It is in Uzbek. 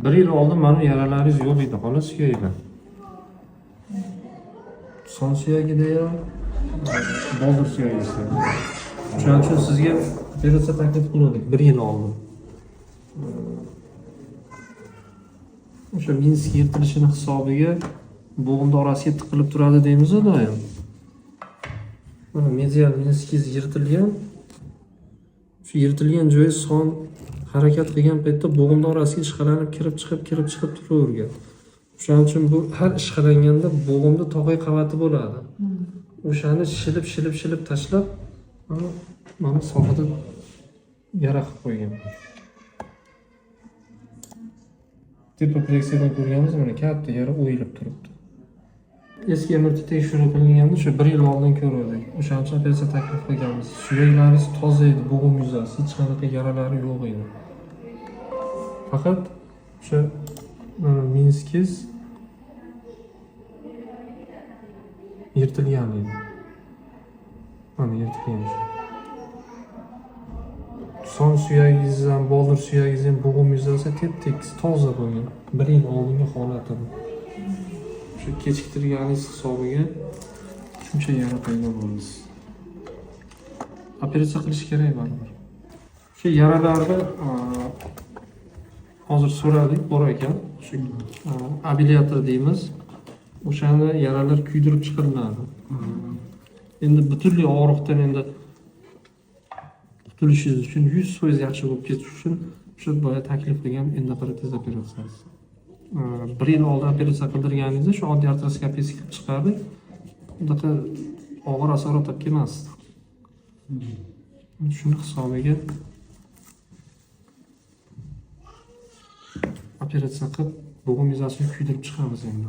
Bir yil oldin mana yaralaringiz yo'q edi, xolos suyaklar. Son suyagida ham boldir suyagisi. Shuning uchun sizga operatsiya taklif qildik 1 yil oldin. O'sha Minsk yirtilishini hisobiga bo'g'imni orasiga tiqilib turadi deymiz-ku doim. Mana medial Minskingiz yirtilgan. Shu yirtilgan joyi son harakat qilgan paytda bo'g'imni orasiga ishqalanib kirib chiqib turavergan. Shuning uchun bu har ishqalanganda bo'g'imda tog'ay qavati bo'ladi. O'shani shilib tashlab, mana sohada yara qilib qo'ygan. Tipopreksiyadan ko'rganmiz, mana katta yara o'yilib turibdi. Eski MRT tekshiruv qilinganda shu 1 yil oldin ko'rdik. O'shaning uchun operatsiya taklif qilganmiz. Suyaklaringiz toza edi, bo'g'im yuzasi, hech qanaqa yaralari yo'q edi. Faqat o'sha Minskingiz yirtilgan edi. Mana yirtilgan. Son suyagingiz ham, boldir suyagingiz ham, bo'g'im yuzasi tep-tekis toza bo'lgan. 1 yil oldingi holati bu. Shu kechiktirganingiz hisobiga shuncha yara paydo bo'ldi. Operatsiya qilish kerak baribir. Shu yaralarni hozir so'radik, bor ekan. Shu abilyator deymiz. O'shani yaralar kuydirib chiqariladi. Endi butunlay og'riqdan endi qutulishingiz uchun 100% yaxshi bo'lib ketish uchun o'sha boya taklif qilgan endoprotez operatsiyasi. 1 yil oldin operatsiya qildirganingizda shu oddiy artroskopiyasi qilib chiqardik. Bunaqa og'ir asorat olib kelmasdi. Shuni hisobiga operatsiya qilib bo'g'im yuzasini kuydirib chiqamiz endi.